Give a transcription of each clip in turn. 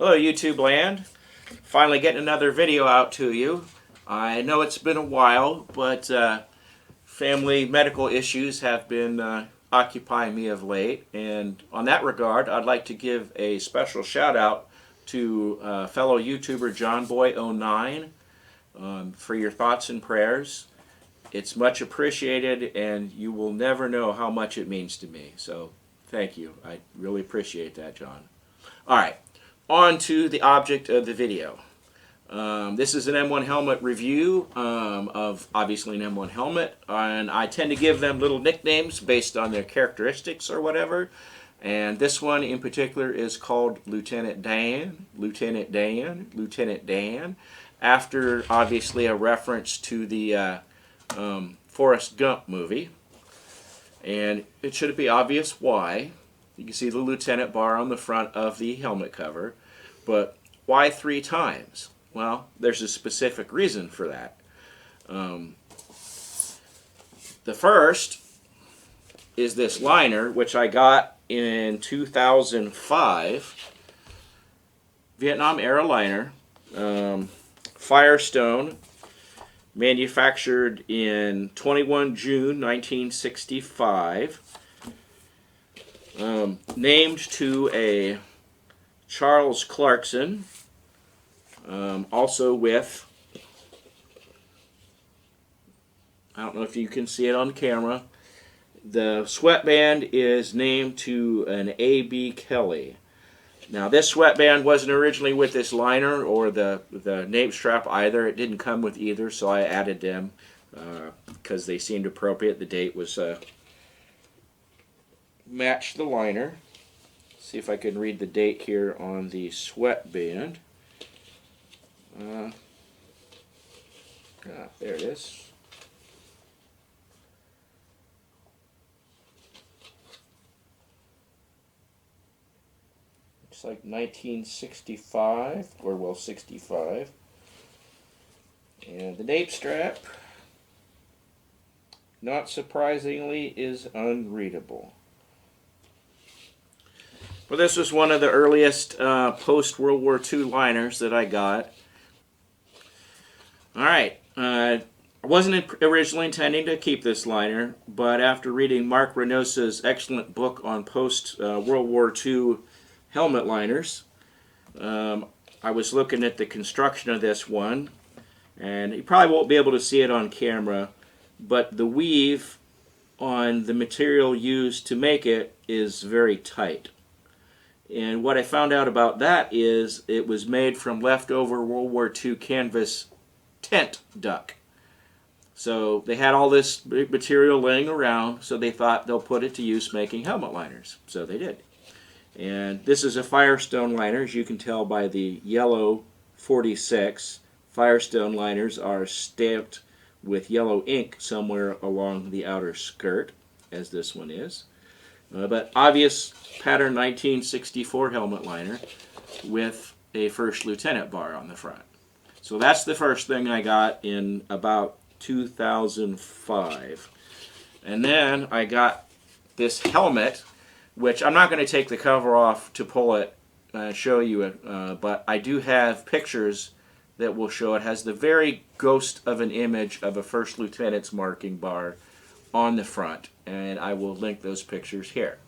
Hello YouTube land. Finally getting another video out to you. I know it's been a while, but family medical issues have been occupying me of late, and on that regard I'd like to give a special shout out to fellow YouTuber JohnBoy09 for your thoughts and prayers. It's much appreciated, and you will never know how much it means to me. So thank you. I really appreciate that, John. Alright, on to the object of the video. This is an M1 helmet review of obviously an M1 helmet, and I tend to give them little nicknames based on their characteristics or whatever. And this one in particular is called Lieutenant Dan, Lieutenant Dan, Lieutenant Dan, after obviously a reference to the Forrest Gump movie. And it should be obvious why. You can see the lieutenant bar on the front of the helmet cover, but why 3 times? Well, there's a specific reason for that. The first is this liner, which I got in 2005, Vietnam era liner, Firestone, manufactured in 21 June 1965. Named to a Charles Clarkson, also with, I don't know if you can see it on camera, the sweatband is named to an A.B. Kelly. Now this sweatband wasn't originally with this liner or the name strap either. It didn't come with either, so I added them because they seemed appropriate. The date was match the liner. See if I can read the date here on the sweatband. There it is. Looks like 1965, or well, 65. And the nape strap, not surprisingly, is unreadable. Well, this was one of the earliest post-World War II liners that I got. Alright, I wasn't originally intending to keep this liner, but after reading Mark Reynosa's excellent book on post-World War II helmet liners, I was looking at the construction of this one, and you probably won't be able to see it on camera, but the weave on the material used to make it is very tight. And what I found out about that is it was made from leftover World War II canvas tent duck. So they had all this material laying around, so they thought they'll put it to use making helmet liners. So they did. And this is a Firestone liner, as you can tell by the yellow 46. Firestone liners are stamped with yellow ink somewhere along the outer skirt, as this one is. But obvious pattern 1964 helmet liner with a first lieutenant bar on the front. So that's the first thing I got in about 2005. And then I got this helmet, which I'm not going to take the cover off to pull it and show you it, but I do have pictures that will show it. Has the very ghost of an image of a first lieutenant's marking bar on the front, and I will link those pictures here.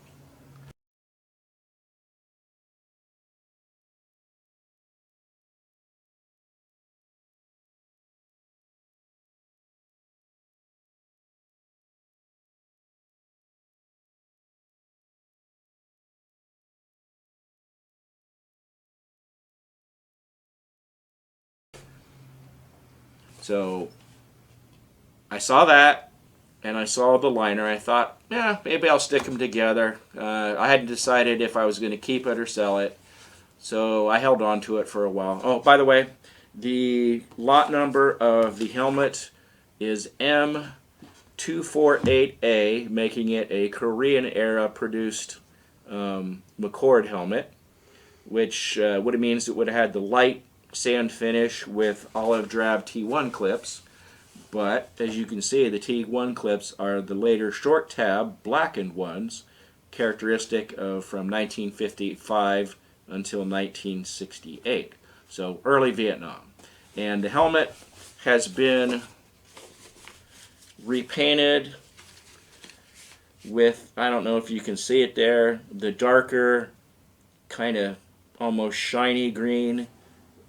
So I saw that, and I saw the liner. I thought, yeah, maybe I'll stick them together. I hadn't decided if I was going to keep it or sell it, so I held on to it for a while. Oh, by the way, the lot number of the helmet is M248A, making it a Korean-era produced McCord helmet, which what it means, it would have had the light sand finish with olive drab T1 clips. But as you can see, the T1 clips are the later short tab blackened ones, characteristic of from 1955 until 1968. So early Vietnam. And the helmet has been repainted with, I don't know if you can see it there, the darker kind of almost shiny green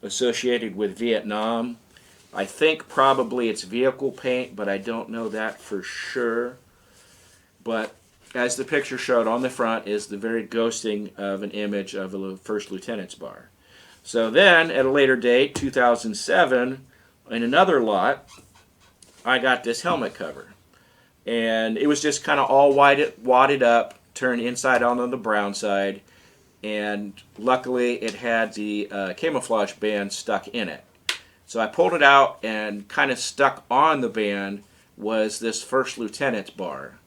associated with Vietnam. I think probably it's vehicle paint, but I don't know that for sure. But as the picture showed on the front is the very ghosting of an image of a first lieutenant's bar. So then, at a later date, 2007, in another lot, I got this helmet cover. And it was just kind of all wadded up, turned inside out on the brown side. And luckily, it had the camouflage band stuck in it. So I pulled it out, and kind of stuck on the band was this first lieutenant's bar.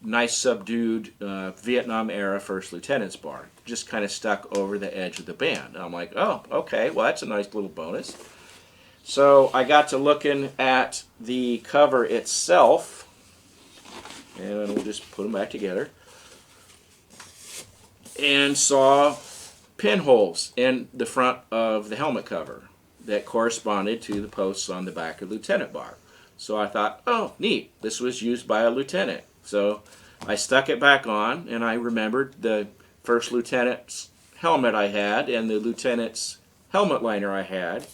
Nice subdued Vietnam-era first lieutenant's bar. Just kind of stuck over the edge of the band. And I'm like, oh, okay, well, that's a nice little bonus. So I got to looking at the cover itself, and we'll just put them back together, and saw pinholes in the front of the helmet cover that corresponded to the posts on the back of the lieutenant bar. So I thought, oh, neat, this was used by a lieutenant. So I stuck it back on, and I remembered the first lieutenant's helmet I had and the lieutenant's helmet liner I had.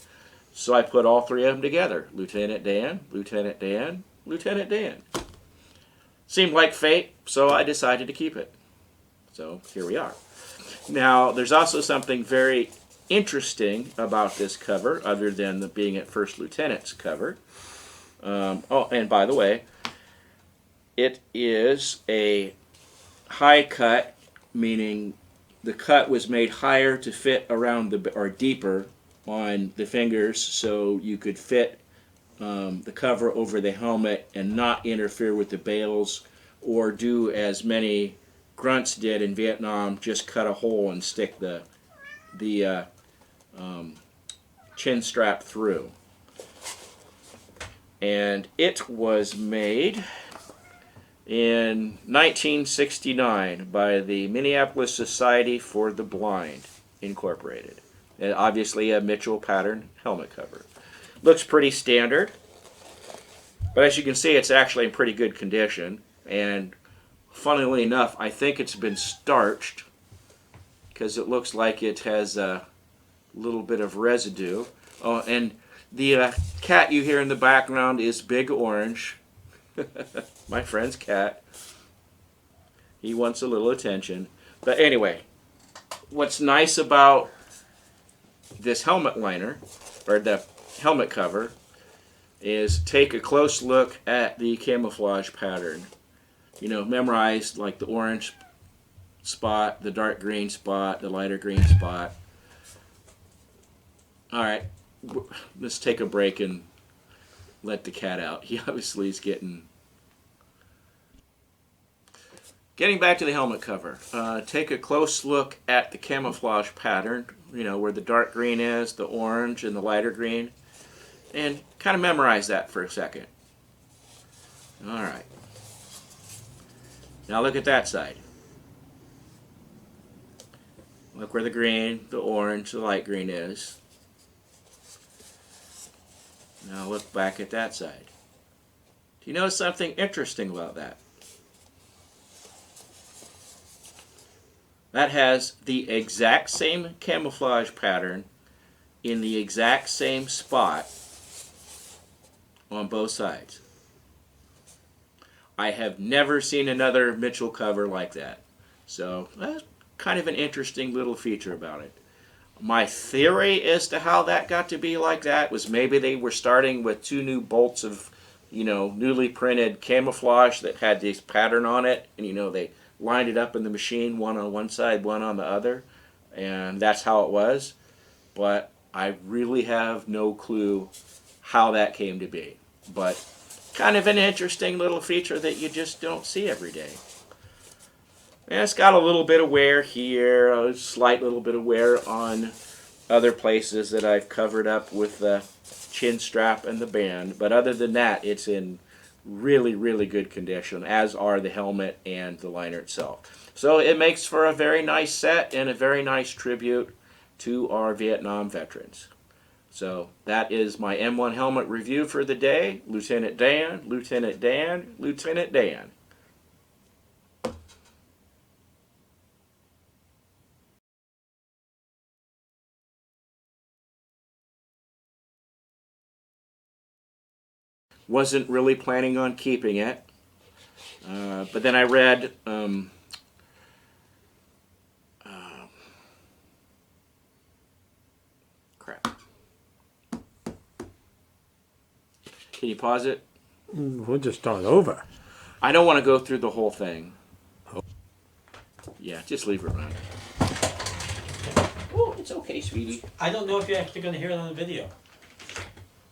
So I put all three of them together. Lieutenant Dan, Lieutenant Dan, Lieutenant Dan. Seemed like fate, so I decided to keep it. So here we are. Now, there's also something very interesting about this cover, other than the being at First Lieutenant's cover. Oh, and by the way, it is a high cut, meaning the cut was made higher to fit around the, or deeper on the fingers, so you could fit the cover over the helmet and not interfere with the bales, or do as many grunts did in Vietnam, just cut a hole and stick the chin strap through. And it was made in 1969 by the Minneapolis Society for the Blind, Incorporated. And obviously a Mitchell pattern helmet cover. Looks pretty standard, but as you can see, it's actually in pretty good condition. And funnily enough, I think it's been starched, because it looks like it has a little bit of residue. Oh, and the cat you hear in the background is Big Orange, my friend's cat. He wants a little attention. But anyway, what's nice about this helmet liner, or the helmet cover, is take a close look at the camouflage pattern. You know, memorize like the orange spot, the dark green spot, the lighter green spot. Alright, let's take a break and let the cat out. He obviously is getting back to the helmet cover. Take a close look at the camouflage pattern, you know, where the dark green is, the orange, and the lighter green, and kind of memorize that for a second. Alright. Now look at that side. Look where the green, the orange, the light green is. Now look back at that side. Do you notice something interesting about that? That has the exact same camouflage pattern in the exact same spot on both sides. I have never seen another Mitchell cover like that. So that's kind of an interesting little feature about it. My theory as to how that got to be like that was maybe they were starting with two new bolts of, you know, newly printed camouflage that had this pattern on it, and you know, they lined it up in the machine, one on one side, one on the other, and that's how it was. But I really have no clue how that came to be. But kind of an interesting little feature that you just don't see every day. And it's got a little bit of wear here, a slight little bit of wear on other places that I've covered up with the chin strap and the band. But other than that, it's in really, really good condition, as are the helmet and the liner itself. So it makes for a very nice set and a very nice tribute to our Vietnam veterans. So that is my M1 helmet review for the day. Lieutenant Dan, Lieutenant Dan, Lieutenant Dan. Wasn't really planning on keeping it, but then I read crap. Can you pause it? We'll just start over. I don't want to go through the whole thing. Yeah, just leave it running. Oh, it's okay, sweetie. I don't know if you're actually going to hear it on the video.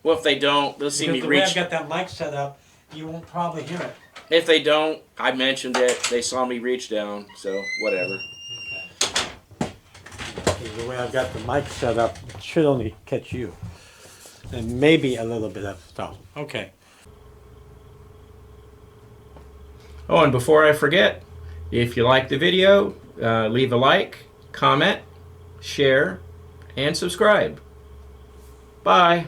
Well, if they don't, they'll see me The way I've reach. got that mic set up, you won't probably hear it. If they don't, I mentioned it. They saw me reach down, so whatever. Okay, the way I've got the mic set up, it should only catch you. And maybe a little bit of stuff. Okay. Oh, and before I forget, if you like the video, leave a like, comment, share, and subscribe. Bye.